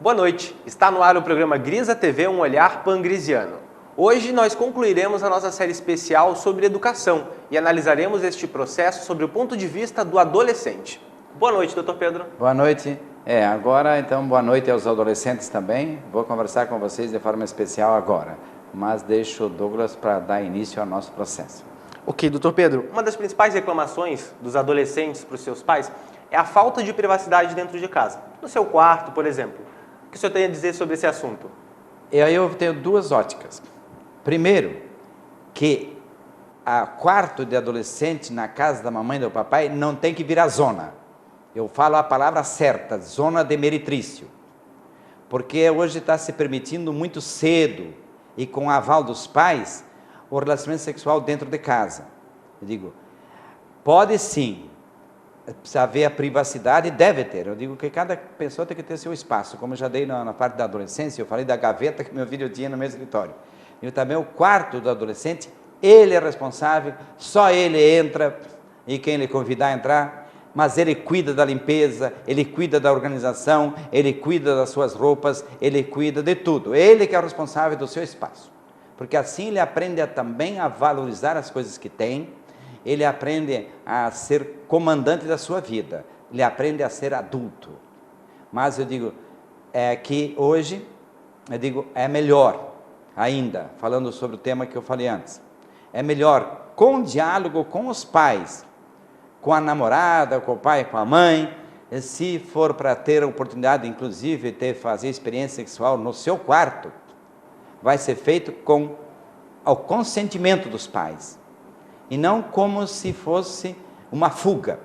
Boa noite, está no ar o programa Grisa TV, um olhar pangrisiano. Hoje nós concluiremos a nossa série especial sobre educação e analisaremos este processo sobre o ponto de vista do adolescente. Boa noite, doutor Pedro. Boa noite. Agora então boa noite aos adolescentes também. Vou conversar com vocês de forma especial agora, mas deixo o Douglas para dar início ao nosso processo. Ok, doutor Pedro, uma das principais reclamações dos adolescentes para os seus pais é a falta de privacidade dentro de casa, no seu quarto, por exemplo. O que o senhor tem a dizer sobre esse assunto? E aí eu tenho duas óticas. Primeiro, que o quarto de adolescente na casa da mamãe e do papai não tem que virar zona. Eu falo a palavra certa, zona de meretrício. Porque hoje está se permitindo muito cedo e com o aval dos pais o relacionamento sexual dentro de casa. Eu digo, pode sim, precisa haver a privacidade, deve ter. Eu digo que cada pessoa tem que ter seu espaço, como eu já dei na parte da adolescência, eu falei da gaveta que meu filho tinha no meu escritório. E também o quarto do adolescente, ele é responsável, só ele entra e quem ele convidar a entrar, mas ele cuida da limpeza, ele cuida da organização, ele cuida das suas roupas, ele cuida de tudo. Ele que é o responsável do seu espaço. Porque assim ele aprende também a valorizar as coisas que tem, ele aprende a ser comandante da sua vida, ele aprende a ser adulto. Mas eu digo, que hoje, é melhor ainda, falando sobre o tema que eu falei antes, é melhor com diálogo com os pais, com a namorada, com o pai, com a mãe, se for para ter a oportunidade, inclusive, de fazer experiência sexual no seu quarto, vai ser feito com o consentimento dos pais, e não como se fosse uma fuga.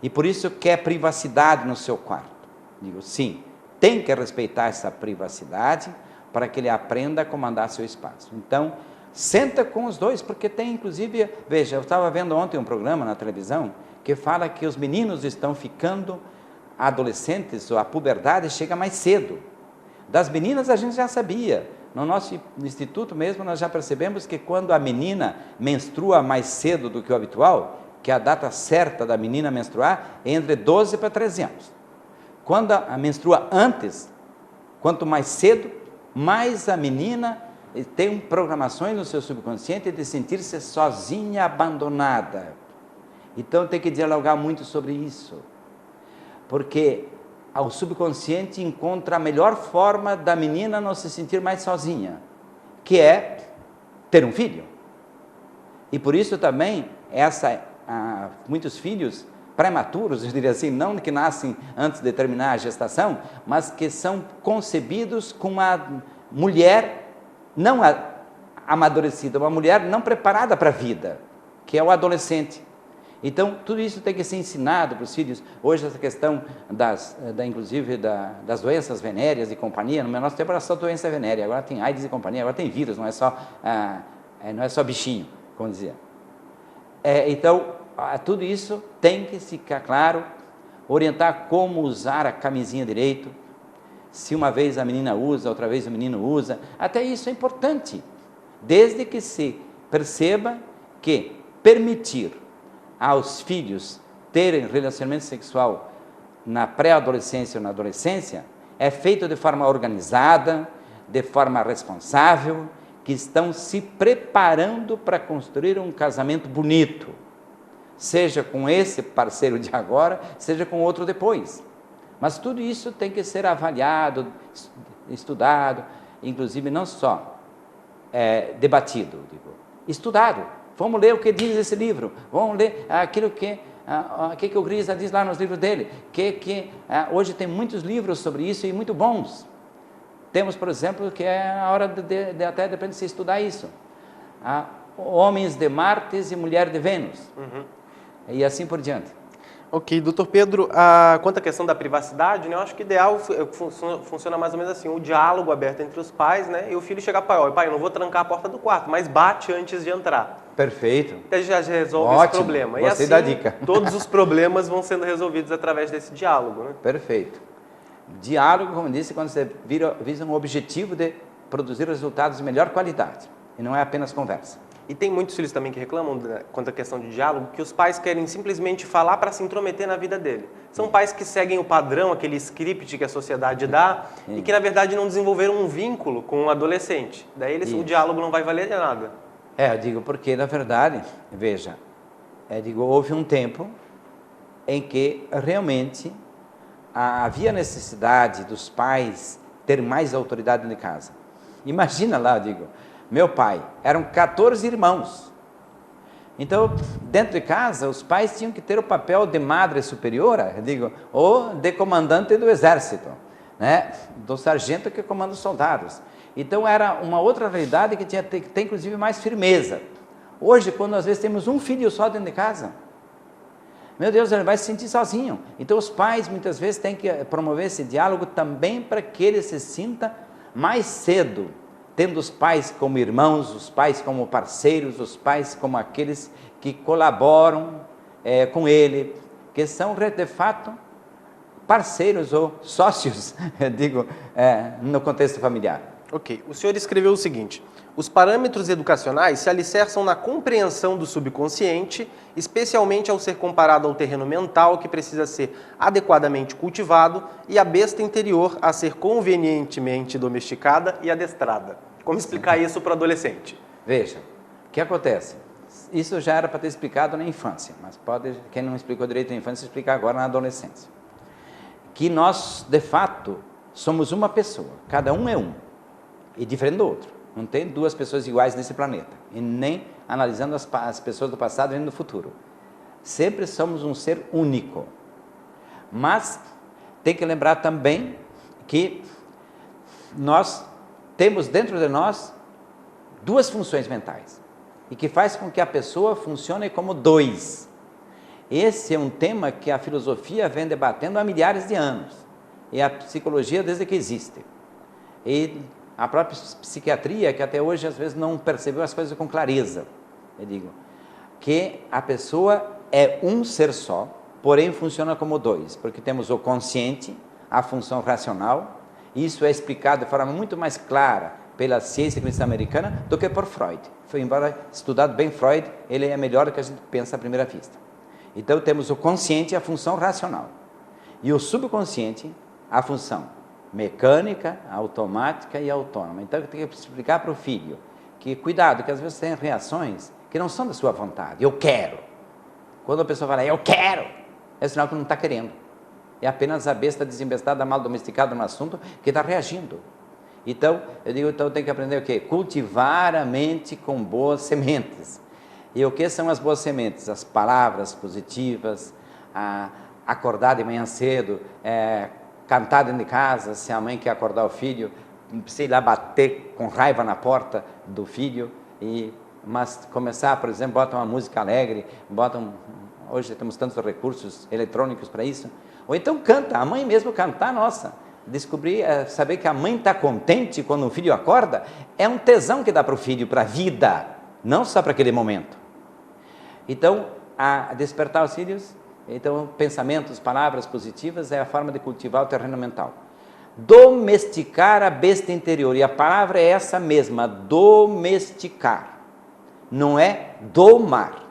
E por isso quer privacidade no seu quarto. Digo, sim, tem que respeitar essa privacidade para que ele aprenda a comandar seu espaço. Então, senta com os dois, porque tem inclusive, veja, eu estava vendo ontem um programa na televisão que fala que os meninos estão ficando adolescentes, ou a puberdade chega mais cedo. Das meninas a gente já sabia. No nosso instituto mesmo nós já percebemos que quando a menina menstrua mais cedo do que o habitual, que a data certa da menina menstruar é entre 12 para 13 anos. Quando a menstrua antes, quanto mais cedo, mais a menina tem programações no seu subconsciente de sentir-se sozinha, abandonada. Então tem que dialogar muito sobre isso, porque o subconsciente encontra a melhor forma da menina não se sentir mais sozinha, que é ter um filho. E por isso também, muitos filhos prematuros, eu diria assim, não que nascem antes de terminar a gestação, mas que são concebidos com uma mulher não amadurecida, uma mulher não preparada para a vida, que é o adolescente. Então, tudo isso tem que ser ensinado para os filhos. Hoje, essa questão inclusive das doenças venéreas e companhia, no nosso tempo era só doença venérea, agora tem AIDS e companhia, agora tem vírus, não é só bichinho, como dizia. Então, tudo isso tem que ficar claro, orientar como usar a camisinha direito, se uma vez a menina usa, outra vez o menino usa, até isso é importante, desde que se perceba que permitir aos filhos terem relacionamento sexual na pré-adolescência ou na adolescência, é feito de forma organizada, de forma responsável, que estão se preparando para construir um casamento bonito, seja com esse parceiro de agora, seja com outro depois. Mas tudo isso tem que ser avaliado, estudado, inclusive não só debatido, estudado. Vamos ler o que diz esse livro, vamos ler aquilo que o Grisa diz lá nos livros dele, hoje tem muitos livros sobre isso e muito bons. Temos, por exemplo, que é a hora até depende de se estudar isso, Homens de Marte e Mulher de Vênus, e assim por diante. Ok, doutor Pedro, quanto à questão da privacidade, né, eu acho que o ideal funciona mais ou menos assim, o diálogo aberto entre os pais, né, e o filho chegar para o pai, eu não vou trancar a porta do quarto, mas bate antes de entrar. Perfeito. Então já resolve Ótimo. esse problema. Gostei e assim, da dica. Todos os problemas vão sendo resolvidos através desse diálogo, né? Perfeito. Diálogo, como disse, quando você visa um objetivo de produzir resultados de melhor qualidade, e não é apenas conversa. E tem muitos filhos também que reclamam, quanto à questão de diálogo, que os pais querem simplesmente falar para se intrometer na vida dele. São pais que seguem o padrão, aquele script que a sociedade dá, e que na verdade não desenvolveram um vínculo com o adolescente. Daí o diálogo não vai valer de nada. Eu digo porque, na verdade, veja, houve um tempo em que realmente havia necessidade dos pais ter mais autoridade dentro de casa. Imagina lá, meu pai, eram 14 irmãos. Então, dentro de casa, os pais tinham que ter o papel de madre superiora, ou de comandante do exército, né? Do sargento que comanda os soldados. Então, era uma outra realidade que tinha que ter, inclusive, mais firmeza. Hoje, quando às vezes temos um filho só dentro de casa, meu Deus, ele vai se sentir sozinho. Então, os pais, muitas vezes, têm que promover esse diálogo também para que ele se sinta mais cedo, tendo os pais como irmãos, os pais como parceiros, os pais como aqueles que colaboram com ele, que são, de fato, parceiros ou sócios, no contexto familiar. Ok, o senhor escreveu o seguinte: os parâmetros educacionais se alicerçam na compreensão do subconsciente, especialmente ao ser comparado ao terreno mental, que precisa ser adequadamente cultivado, e a besta interior a ser convenientemente domesticada e adestrada. Como explicar isso para o adolescente? Veja, o que acontece? Isso já era para ter explicado na infância, mas quem não explicou direito na infância, explicar agora na adolescência. Que nós, de fato, somos uma pessoa, cada um é um, e diferente do outro. Não tem duas pessoas iguais nesse planeta, e nem analisando as pessoas do passado e do futuro. Sempre somos um ser único. Mas tem que lembrar também que nós temos dentro de nós duas funções mentais, e que faz com que a pessoa funcione como dois. Esse é um tema que a filosofia vem debatendo há milhares de anos, e a psicologia desde que existe. E a própria psiquiatria, que até hoje às vezes não percebeu as coisas com clareza. Eu digo que a pessoa é um ser só, porém funciona como dois, porque temos o consciente, a função racional. Isso é explicado de forma muito mais clara pela ciência clínica americana do que por Freud. Embora estudado bem Freud, ele é melhor do que a gente pensa à primeira vista. Então temos o consciente, a função racional, e o subconsciente, a função mecânica, automática e autônoma. Então eu tenho que explicar para o filho que cuidado, que às vezes tem reações que não são da sua vontade. Eu quero. Quando a pessoa fala eu quero, é sinal que não está querendo. É apenas a besta desembestada, mal domesticada no assunto, que está reagindo. Então, eu tenho que aprender o quê? Cultivar a mente com boas sementes. E o que são as boas sementes? As palavras positivas, acordar de manhã cedo, cantar dentro de casa, se a mãe quer acordar o filho, não precisa ir lá bater com raiva na porta do filho, mas começar, por exemplo, bota uma música alegre, hoje temos tantos recursos eletrônicos para isso, ou então canta, a mãe mesmo cantar, nossa, saber que a mãe está contente quando o filho acorda, é um tesão que dá para o filho, para a vida, não só para aquele momento. Então, a despertar os filhos, então, pensamentos, palavras positivas é a forma de cultivar o terreno mental. Domesticar a besta interior, e a palavra é essa mesma, domesticar, não é domar.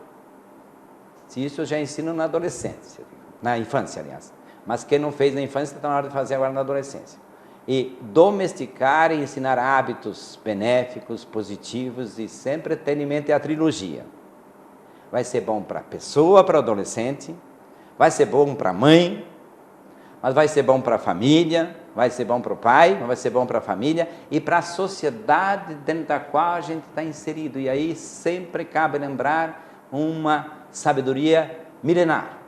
Isso eu já ensino na adolescência, na infância, aliás. Mas quem não fez na infância está na hora de fazer agora na adolescência. E domesticar e ensinar hábitos benéficos, positivos, e sempre ter em mente a trilogia. Vai ser bom para a pessoa, para o adolescente, vai ser bom para a mãe, mas vai ser bom para a família, vai ser bom para o pai, vai ser bom para a família e para a sociedade dentro da qual a gente está inserido. E aí sempre cabe lembrar uma sabedoria milenar.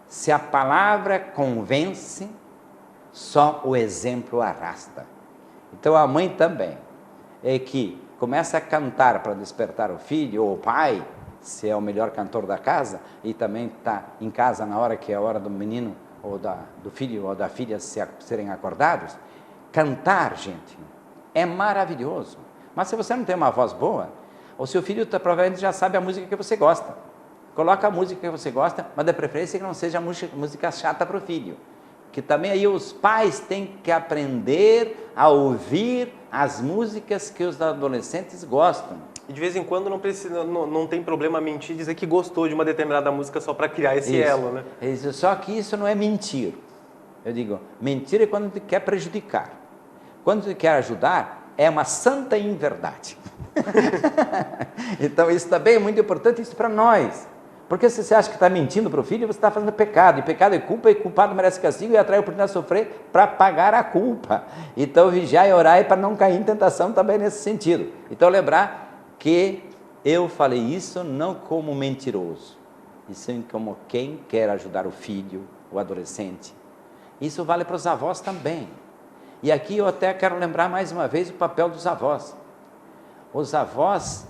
Se a palavra convence, só o exemplo arrasta. Então a mãe também é que começa a cantar para despertar o filho, ou o pai, se é o melhor cantor da casa, e também está em casa na hora que é a hora do menino, ou do filho ou da filha serem acordados. Cantar, gente, é maravilhoso. Mas se você não tem uma voz boa, o seu filho provavelmente já sabe a música que você gosta. Coloca a música que você gosta, mas de preferência que não seja música chata para o filho. Que também aí os pais têm que aprender a ouvir as músicas que os adolescentes gostam. E de vez em quando não tem problema mentir, dizer que gostou de uma determinada música só para criar esse elo, né? Isso, só que isso não é mentir. Eu digo, mentir é quando tu quer prejudicar. Quando tu quer ajudar, é uma santa inverdade. Então isso também é muito importante, isso para nós. Porque se você acha que está mentindo para o filho, você está fazendo pecado. E pecado é culpa, e culpado merece castigo, e atrai a oportunidade de sofrer para pagar a culpa. Então vigiar e orar para não cair em tentação também nesse sentido. Então lembrar que eu falei isso não como mentiroso, e sim como quem quer ajudar o filho, o adolescente. Isso vale para os avós também. E aqui eu até quero lembrar mais uma vez o papel dos avós. Os avós,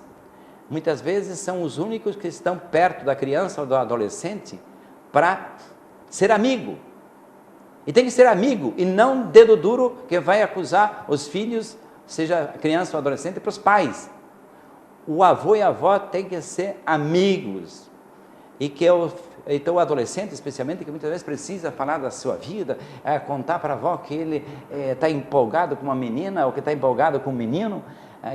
muitas vezes, são os únicos que estão perto da criança ou do adolescente para ser amigo. E tem que ser amigo, e não dedo duro que vai acusar os filhos, seja criança ou adolescente, para os pais. O avô e a avó têm que ser amigos. E que então o adolescente, especialmente, que muitas vezes precisa falar da sua vida, contar para a avó que ele está empolgado com uma menina, ou que está empolgado com um menino,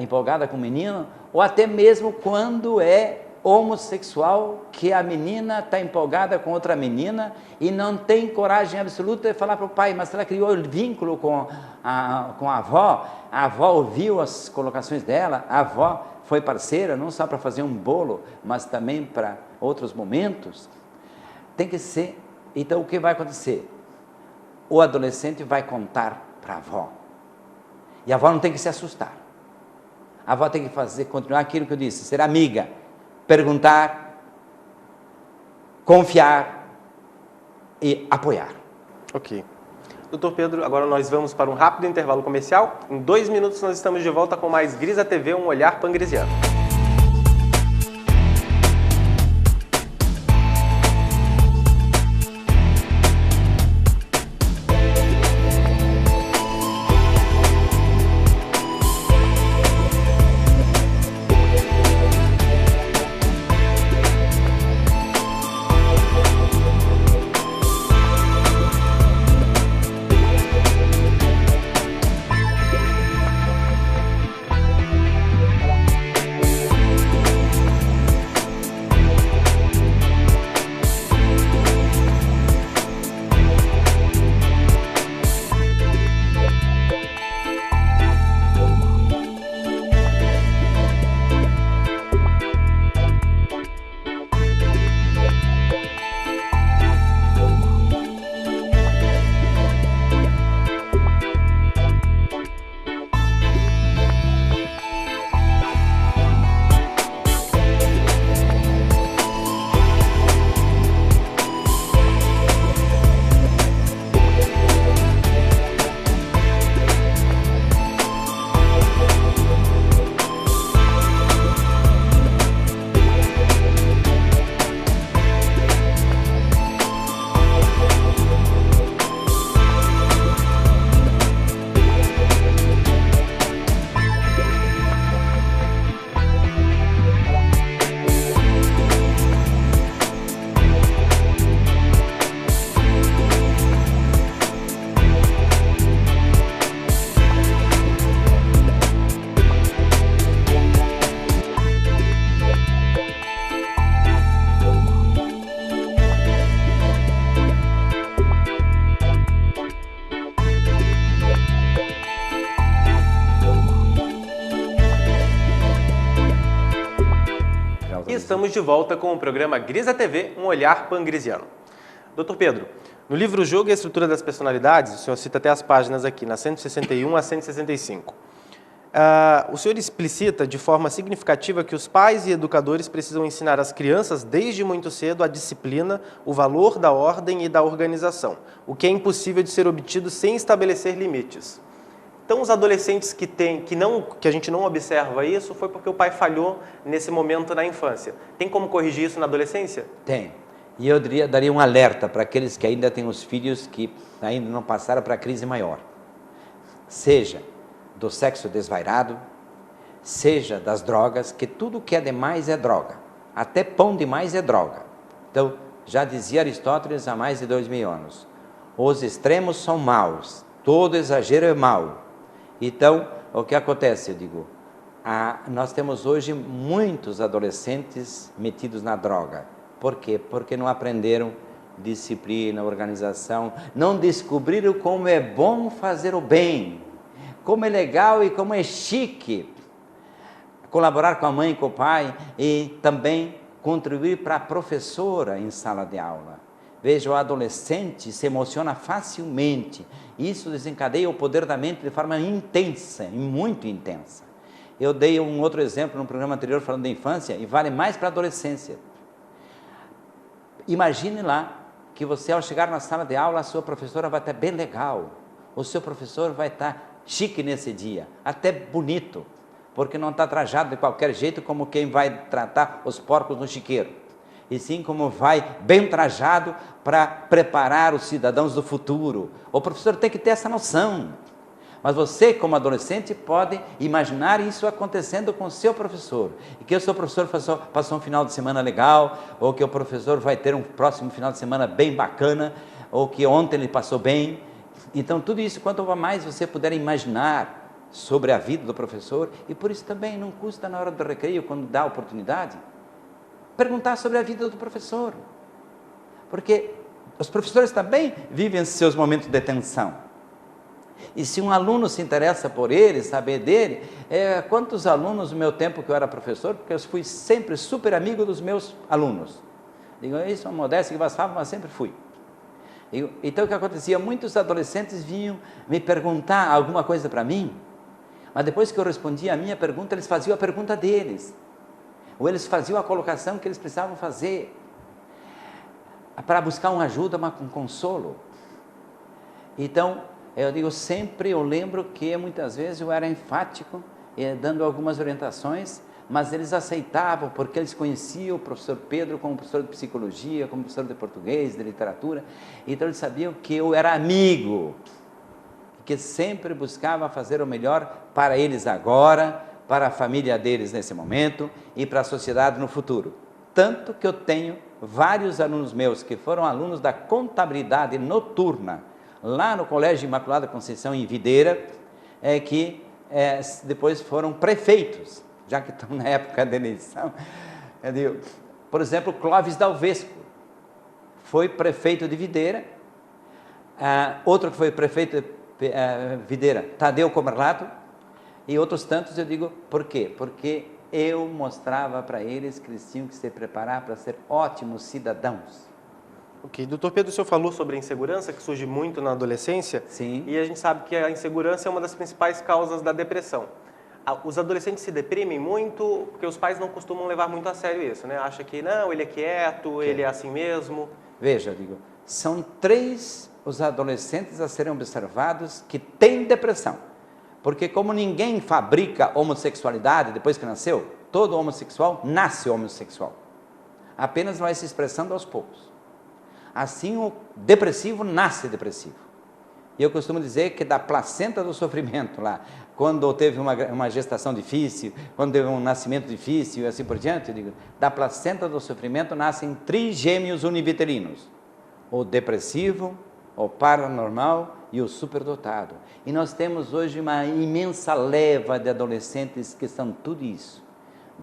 empolgada com um menino, ou até mesmo quando é homossexual, que a menina está empolgada com outra menina e não tem coragem absoluta de falar para o pai, mas ela criou o vínculo com a avó ouviu as colocações dela, a avó foi parceira, não só para fazer um bolo, mas também para outros momentos. Tem que ser. Então o que vai acontecer? O adolescente vai contar para a avó, e a avó não tem que se assustar. A avó tem que continuar aquilo que eu disse, ser amiga, perguntar, confiar e apoiar. Ok. Doutor Pedro, agora nós vamos para um rápido intervalo comercial. Em 2 minutos nós estamos de volta com mais Grisa TV, um olhar pangrisiano. Estamos de volta com o programa Grisa TV, um olhar pangrisiano. Doutor Pedro, no livro O Jogo e a Estrutura das Personalidades, o senhor cita até as páginas aqui, na 161 a 165. O senhor explicita de forma significativa que os pais e educadores precisam ensinar às crianças desde muito cedo a disciplina, o valor da ordem e da organização, o que é impossível de ser obtido sem estabelecer limites. Então, os adolescentes que a gente não observa isso, foi porque o pai falhou nesse momento na infância. Tem como corrigir isso na adolescência? Tem. E eu daria um alerta para aqueles que ainda têm os filhos que ainda não passaram para a crise maior. Seja do sexo desvairado, seja das drogas, que tudo que é demais é droga. Até pão demais é droga. Então, já dizia Aristóteles há mais de 2000 anos, os extremos são maus, todo exagero é mau. Então, o que acontece? Eu digo, Nós temos hoje muitos adolescentes metidos na droga. Por quê? Porque não aprenderam disciplina, organização, não descobriram como é bom fazer o bem, como é legal e como é chique colaborar com a mãe e com o pai e também contribuir para a professora em sala de aula. Veja, o adolescente se emociona facilmente, isso desencadeia o poder da mente de forma intensa, e muito intensa. Eu dei um outro exemplo no programa anterior falando da infância e vale mais para a adolescência. Imagine lá que você, ao chegar na sala de aula, a sua professora vai estar bem legal, o seu professor vai estar chique nesse dia, até bonito, porque não está trajado de qualquer jeito como quem vai tratar os porcos no chiqueiro, e sim como vai bem trajado para preparar os cidadãos do futuro. O professor tem que ter essa noção. Mas você, como adolescente, pode imaginar isso acontecendo com o seu professor. E que o seu professor passou um final de semana legal, ou que o professor vai ter um próximo final de semana bem bacana, ou que ontem ele passou bem. Então, tudo isso, quanto mais você puder imaginar sobre a vida do professor, e por isso também não custa na hora do recreio, quando dá a oportunidade, perguntar sobre a vida do professor. Porque os professores também vivem seus momentos de tensão. E se um aluno se interessa por ele, saber dele, quantos alunos no meu tempo que eu era professor, porque eu fui sempre super amigo dos meus alunos. Digo, isso é uma modéstia que bastava, mas sempre fui. Então o que acontecia? Muitos adolescentes vinham me perguntar alguma coisa para mim, mas depois que eu respondia a minha pergunta, eles faziam a pergunta deles. Ou eles faziam a colocação que eles precisavam fazer, para buscar uma ajuda, um consolo. Então, eu digo sempre, eu lembro que muitas vezes eu era enfático, dando algumas orientações, mas eles aceitavam, porque eles conheciam o professor Pedro como professor de psicologia, como professor de português, de literatura, então eles sabiam que eu era amigo, que sempre buscava fazer o melhor para eles agora, para a família deles nesse momento e para a sociedade no futuro. Tanto que eu tenho vários alunos meus que foram alunos da contabilidade noturna, lá no Colégio Imaculada Conceição, em Videira, que depois foram prefeitos, já que estão na época da eleição. Por exemplo, Clóvis Dalvesco foi prefeito de Videira, outro que foi prefeito de Videira, Tadeu Comerlato, e outros tantos. Eu digo, por quê? Porque eu mostrava para eles que eles tinham que se preparar para ser ótimos cidadãos. Ok, doutor Pedro, o senhor falou sobre a insegurança, que surge muito na adolescência. Sim. E a gente sabe que a insegurança é uma das principais causas da depressão. Os adolescentes se deprimem muito, porque os pais não costumam levar muito a sério isso, né? Acha que não, ele é quieto, ele é assim mesmo. Veja, eu digo, são 3 os adolescentes a serem observados que têm depressão. Porque como ninguém fabrica homossexualidade depois que nasceu, todo homossexual nasce homossexual. Apenas vai se expressando aos poucos. Assim, o depressivo nasce depressivo. E eu costumo dizer que da placenta do sofrimento lá, quando teve uma gestação difícil, quando teve um nascimento difícil e assim por diante, eu digo, da placenta do sofrimento nascem trigêmeos univitelinos: o depressivo, o paranormal e o superdotado. E nós temos hoje uma imensa leva de adolescentes que são tudo isso: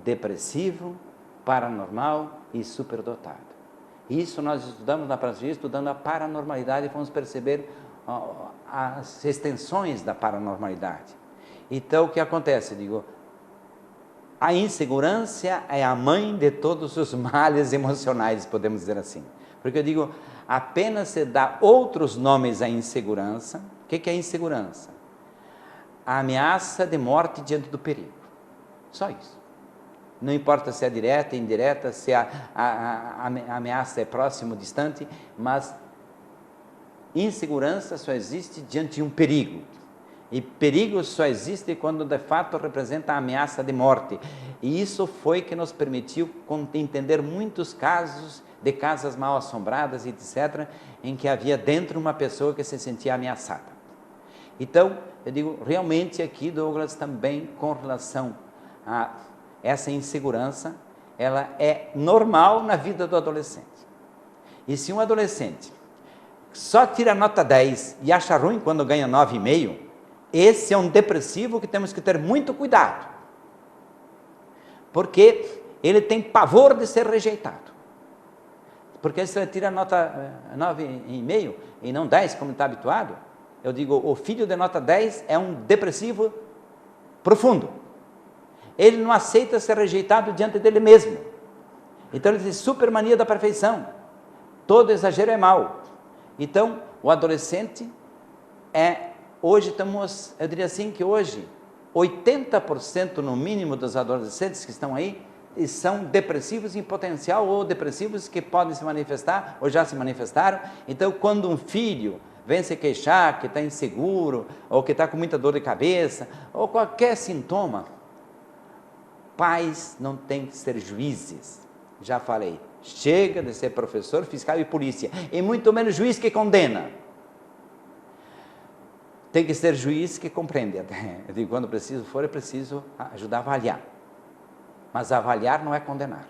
depressivo, paranormal e superdotado. Isso nós estudamos na Brasília, estudando a paranormalidade, e vamos perceber as extensões da paranormalidade. Então, o que acontece? Digo, a insegurança é a mãe de todos os males emocionais, podemos dizer assim. Porque eu digo, apenas se dá outros nomes à insegurança. O que é a insegurança? A ameaça de morte diante do perigo. Só isso. Não importa se é direta, indireta, se a ameaça é próxima ou distante, mas insegurança só existe diante de um perigo. E perigo só existe quando de fato representa a ameaça de morte. E isso foi que nos permitiu entender muitos casos de casas mal assombradas, etc., em que havia dentro uma pessoa que se sentia ameaçada. Então, eu digo, realmente aqui, Douglas, também com relação a essa insegurança, ela é normal na vida do adolescente. E se um adolescente só tira nota 10 e acha ruim quando ganha 9,5, esse é um depressivo que temos que ter muito cuidado. porque ele tem pavor de ser rejeitado. Porque se ele tira nota 9,5 e não 10, como está habituado, eu digo, o filho de nota 10 é um depressivo profundo. Ele não aceita ser rejeitado diante dele mesmo. Então ele tem supermania da perfeição. Todo exagero é mau. Então, o adolescente hoje estamos, eu diria assim que hoje, 80% no mínimo dos adolescentes que estão aí, são depressivos em potencial ou depressivos que podem se manifestar ou já se manifestaram. Então, quando um filho vem se queixar que está inseguro, ou que está com muita dor de cabeça, ou qualquer sintoma, pais não têm que ser juízes. Já falei, chega de ser professor, fiscal e polícia, e muito menos juiz que condena. Tem que ser juiz que compreende. Eu digo, quando preciso for, é preciso ajudar a avaliar. Mas avaliar não é condenar.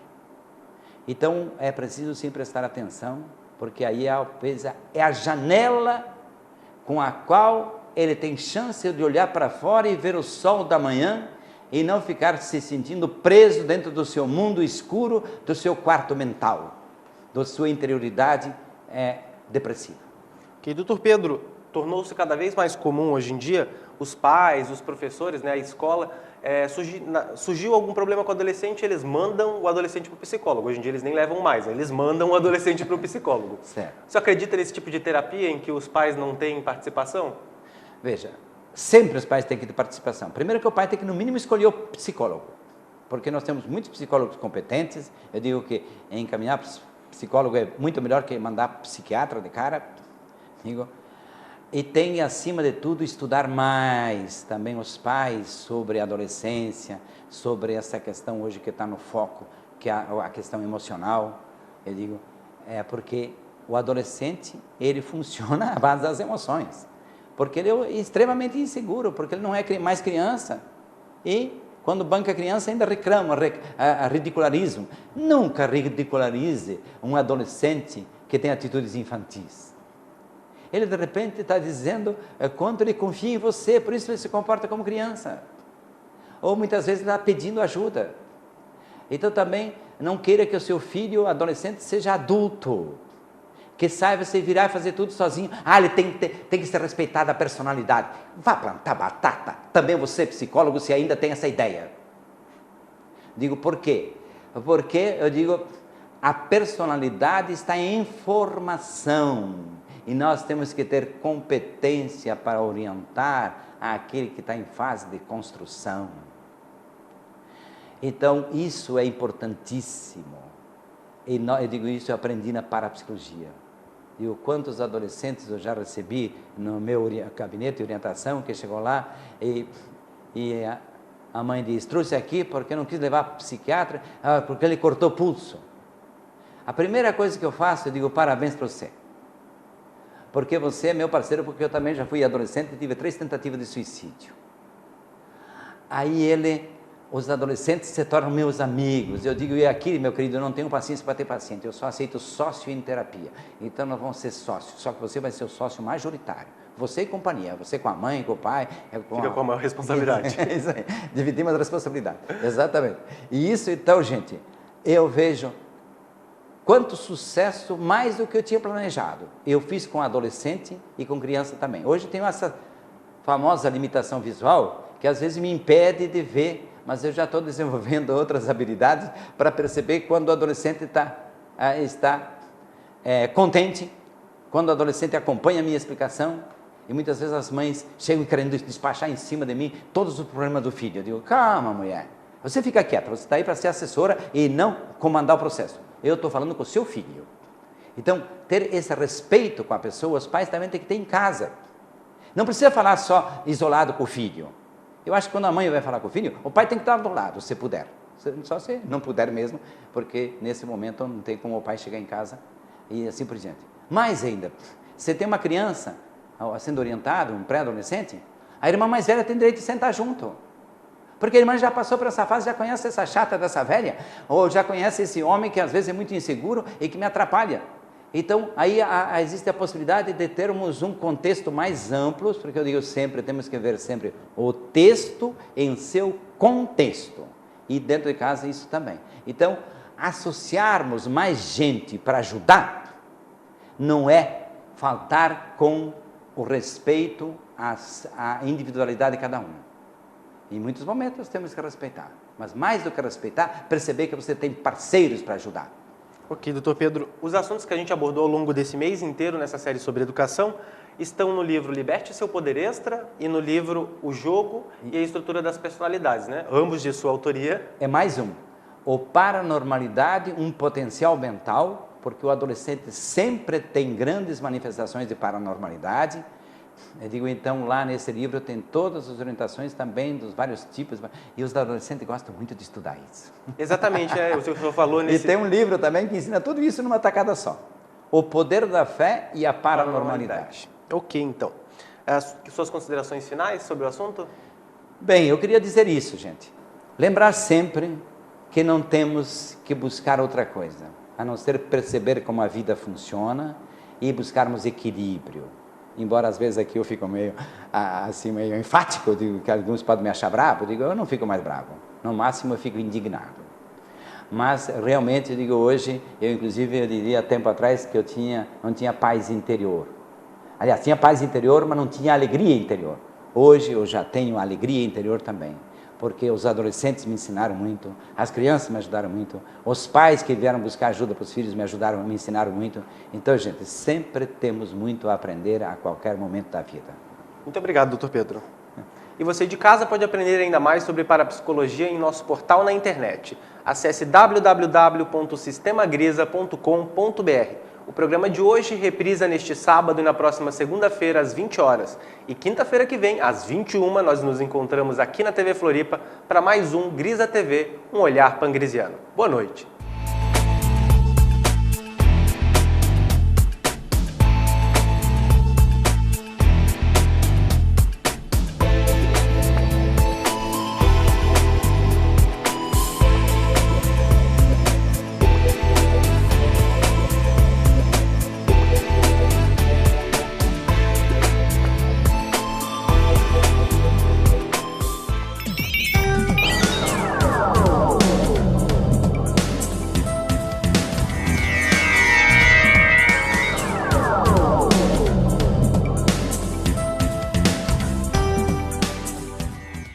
Então, é preciso sim prestar atenção, porque aí é a janela com a qual ele tem chance de olhar para fora e ver o sol da manhã e não ficar se sentindo preso dentro do seu mundo escuro, do seu quarto mental, da sua interioridade depressiva. Ok, doutor Pedro, tornou-se cada vez mais comum hoje em dia os pais, os professores, a escola, surgiu algum problema com o adolescente, eles mandam o adolescente para o psicólogo. Hoje em dia eles nem levam mais, eles mandam o adolescente para o psicólogo. Certo. Você acredita nesse tipo de terapia em que os pais não têm participação? Veja, sempre os pais têm que ter participação. Primeiro que o pai tem que no mínimo escolher o psicólogo, porque nós temos muitos psicólogos competentes. Eu digo que encaminhar psicólogo é muito melhor que mandar psiquiatra de cara. Digo, e tem, acima de tudo, estudar mais também os pais sobre a adolescência, sobre essa questão hoje que está no foco, que é a questão emocional. Eu digo, porque o adolescente, ele funciona à base das emoções, porque ele é extremamente inseguro, porque ele não é mais criança, e quando banca a criança ainda reclama, ridicularismo. Nunca ridicularize um adolescente que tem atitudes infantis. Ele de repente está dizendo quanto ele confia em você, por isso ele se comporta como criança. Ou muitas vezes ele está pedindo ajuda. Então também não queira que o seu filho adolescente seja adulto, que saiba se virar e fazer tudo sozinho. Ele tem que ser respeitada a personalidade. Vá plantar batata. Também você, psicólogo, se ainda tem essa ideia. Digo, por quê? Porque, eu digo, a personalidade está em formação. E nós temos que ter competência para orientar aquele que está em fase de construção. Então, isso é importantíssimo. E eu digo isso, eu aprendi na parapsicologia. Digo, quantos adolescentes eu já recebi no meu gabinete de orientação, que chegou lá e a mãe diz, trouxe aqui porque não quis levar para o psiquiatra, porque ele cortou o pulso. A primeira coisa que eu faço, eu digo, parabéns para você. Porque você é meu parceiro, porque eu também já fui adolescente e tive 3 tentativas de suicídio. Aí os adolescentes se tornam meus amigos. Eu digo, e aqui, meu querido, eu não tenho paciência para ter paciente, eu só aceito sócio em terapia. Então nós vamos ser sócios, só que você vai ser o sócio majoritário. Você e companhia, você com a mãe, com o pai. Fica com a maior responsabilidade. É isso aí, dividimos a responsabilidade, exatamente. E isso então, gente, eu vejo quanto sucesso, mais do que eu tinha planejado. Eu fiz com adolescente e com criança também. Hoje tenho essa famosa limitação visual, que às vezes me impede de ver, mas eu já estou desenvolvendo outras habilidades para perceber quando o adolescente está contente, quando o adolescente acompanha a minha explicação, e muitas vezes as mães chegam querendo despachar em cima de mim todos os problemas do filho. Eu digo, calma mulher, você fica quieta, você está aí para ser assessora e não comandar o processo. Eu estou falando com o seu filho. Então, ter esse respeito com a pessoa, os pais também têm que ter em casa. Não precisa falar só isolado com o filho. Eu acho que quando a mãe vai falar com o filho, o pai tem que estar do lado, se puder. Só se não puder mesmo, porque nesse momento não tem como o pai chegar em casa e assim por diante. Mais ainda, você tem uma criança sendo orientada, um pré-adolescente, a irmã mais velha tem direito de sentar junto. Porque a irmã já passou por essa fase, já conhece essa chata dessa velha, ou já conhece esse homem que às vezes é muito inseguro e que me atrapalha. Então, aí existe a possibilidade de termos um contexto mais amplo, porque eu digo sempre, temos que ver sempre o texto em seu contexto. e dentro de casa isso também. Então, associarmos mais gente para ajudar não é faltar com o respeito à individualidade de cada um. Em muitos momentos temos que respeitar, mas mais do que respeitar, perceber que você tem parceiros para ajudar. Ok, doutor Pedro, os assuntos que a gente abordou ao longo desse mês inteiro nessa série sobre educação estão no livro Liberte Seu Poder Extra e no livro O Jogo e a Estrutura das Personalidades, né? Ambos de sua autoria. É mais um. O paranormalidade, um potencial mental, porque o adolescente sempre tem grandes manifestações de paranormalidade. Eu digo, então, lá nesse livro tem todas as orientações também dos vários tipos, e os adolescentes gostam muito de estudar isso. Exatamente, o senhor falou nesse... E tem um livro também que ensina tudo isso numa tacada só. O Poder da Fé e a Paranormalidade. Ok, então. Suas considerações finais sobre o assunto? Bem, eu queria dizer isso, gente. Lembrar sempre que não temos que buscar outra coisa, a não ser perceber como a vida funciona e buscarmos equilíbrio. Embora às vezes aqui eu fico meio enfático, eu digo que alguns podem me achar bravo, eu digo, eu não fico mais bravo. No máximo eu fico indignado. Mas realmente, eu digo, hoje, eu diria tempo atrás que eu não tinha paz interior. Aliás, tinha paz interior, mas não tinha alegria interior. Hoje eu já tenho alegria interior também, porque os adolescentes me ensinaram muito, as crianças me ajudaram muito, os pais que vieram buscar ajuda para os filhos me ensinaram muito. Então, gente, sempre temos muito a aprender a qualquer momento da vida. Muito obrigado, doutor Pedro. E você de casa pode aprender ainda mais sobre parapsicologia em nosso portal na internet. Acesse www.sistemagrisa.com.br. O programa de hoje reprisa neste sábado e na próxima segunda-feira, às 20 horas. E quinta-feira que vem, às 21h, nós nos encontramos aqui na TV Floripa para mais um Grisa TV, um olhar pangrisiano. Boa noite.